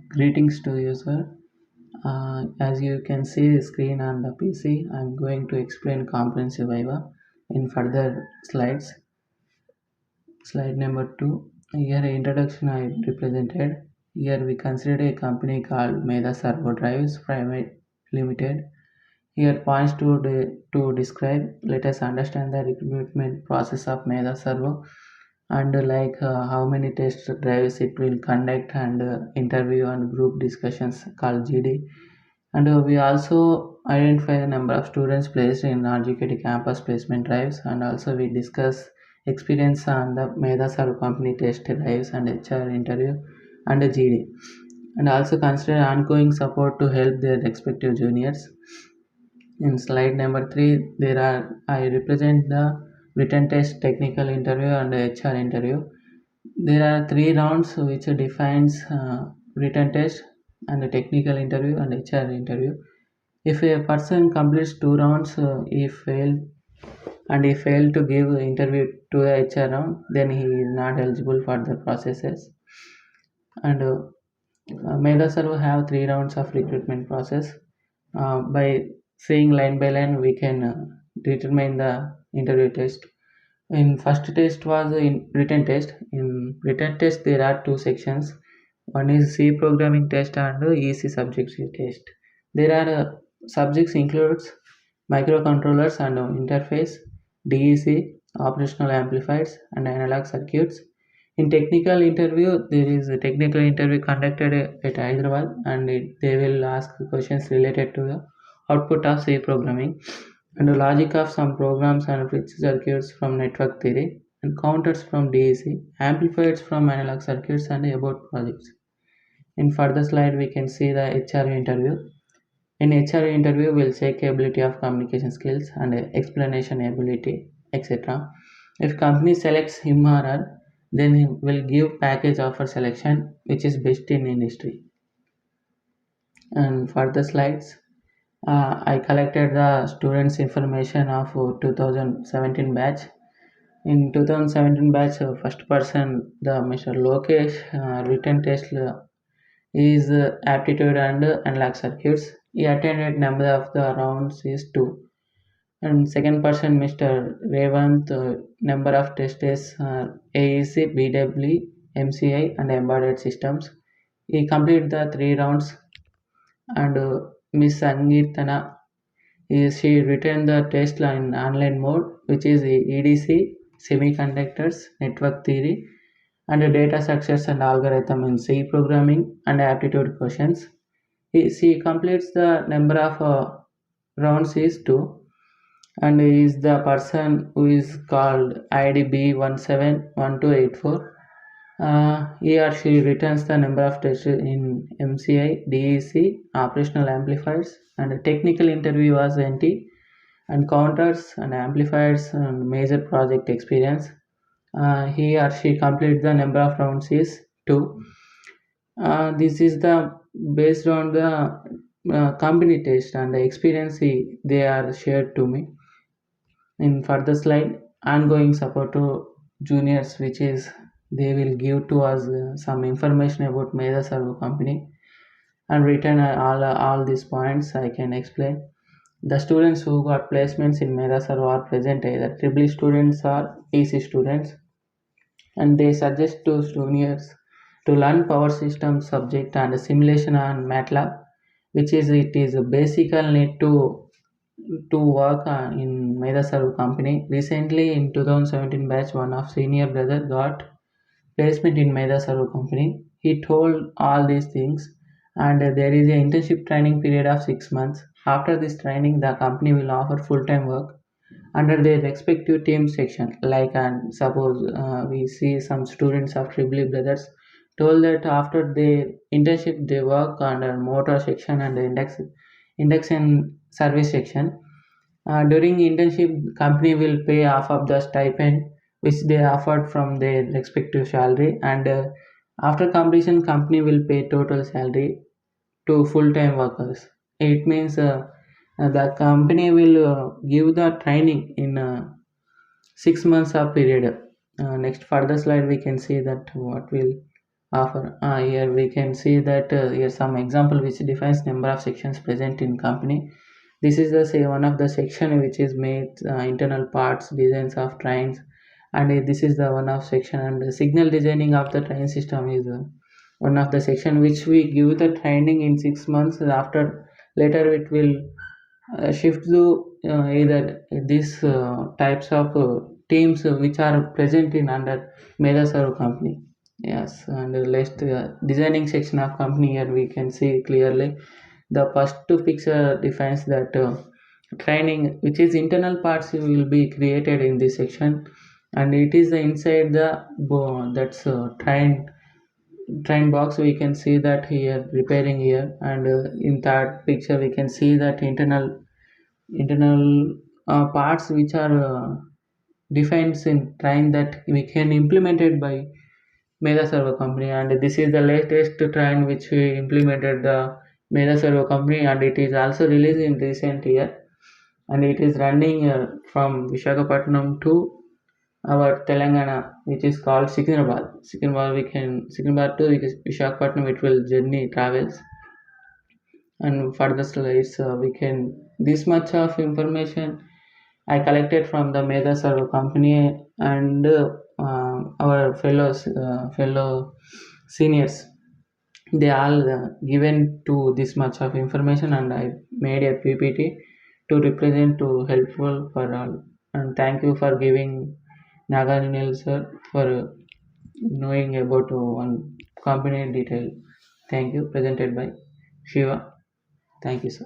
Greetings to you, sir. As you can see the screen on the PC, I'm going to explain comprehensive Viva in further slides. Slide number 2. Here introduction I represented. Here we consider a company called MedhaServo Drives Private Limited. Here points to describe. Let us understand the recruitment process of MedhaServo and how many test drives it will conduct and interview and group discussions called GD. And we also identify the number of students placed in RGUKT campus placement drives, and also we discuss experience on the MedhaServo company test drives and HR interview and a GD, and also consider ongoing support to help their respective juniors. In slide number 3, there are I represent the written test, technical interview, and HR interview. There are three rounds which defines written test and a technical interview and HR interview. If a person completes two rounds, he failed to give interview to the HR round, then he is not eligible for the processes. And MedhaServo have three rounds of recruitment process. By seeing line by line, we can determine the interview test. In first test was in written test. In written test, there are two sections. One is C programming test and ECE subjects test. There are subjects includes microcontrollers and interface, DEC, operational amplifiers, and analog circuits. In technical interview, there is a technical interview conducted at Hyderabad, and they will ask questions related to the output of C programming and the logic of some programs and switch circuits from network theory and counters from DAC, amplifiers from analog circuits and about projects. In further slide, we can see the HR interview. In HR interview, we'll check ability of communication skills and explanation ability, etc. If company selects him or her, then he will give package offer selection, which is best in industry. And further slides, I collected the students' information of 2017 batch. In 2017 batch, first person, the Mr. Lokesh, written test is aptitude and analog circuits. He attended number of the rounds is 2. And second person, Mr. Revant, number of tests is AEC, BW, MCI, and embedded systems. He completed the 3 rounds. And Miss Sangeetana is she written the test in online mode, which is EDC, semiconductors, network theory, and data structures and algorithm in C programming and aptitude questions. She completes the number of rounds is 2, and is the person who is called IDB171284. He or she returns the number of tests in MCI, DEC, operational amplifiers, and technical interview was NT, and counters and amplifiers and major project experience. He or she complete the number of rounds is 2. This is the based on the company test and the experience they are shared to me. In further slide, ongoing support to juniors, which is they will give to us some information about MedhaServo company and written all these points I can explain. The students who got placements in MedhaServo are present either triple students or EC students, and they suggest to juniors to learn power system subject and simulation on MATLAB, which is it is a basic need to work in MedhaServo company. Recently, in 2017 batch, one of senior brother got placement in MedhaServo company. He told all these things, and there is an internship training period of 6 months. After this training, the company will offer full-time work under their respective team section. Like and suppose we see some students of Tribly brothers told that after their internship they work under motor section and index and service section. During internship, company will pay half of the stipend which they offered from their respective salary, and after completion, company will pay total salary to full-time workers. It means the company will give the training in 6 months of period. Next further slide, we can see that what will offer. Here we can see that here some example which defines number of sections present in company. This is the say one of the section which is made internal parts designs of trains, and this is the one of section, and the signal designing of the train system is one of the section which we give the training in 6 months. After later it will shift to either these types of teams which are present in under MedhaServo company. Yes, and the last designing section of company, here we can see clearly the first two picture defines that training which is internal parts will be created in this section, and it is the inside the that's train box. We can see that here repairing here, and in that picture we can see that internal parts which are defined in train that we can implement it by MedhaServo company, and this is the latest train which we implemented the MedhaServo company, and it is also released in recent year, and it is running from Visakhapatnam to our Telangana, which is called Secunderabad. Secunderabad to Visakhapatnam it will journey travels, and further slides we can this much of information I collected from the MedhaServo company, and our fellow seniors, they all given to this much of information, and I made a PPT to represent to helpful for all. And thank you for giving Naganil sir for knowing about one company detail. Thank you. Presented by Shiva. Thank you, sir.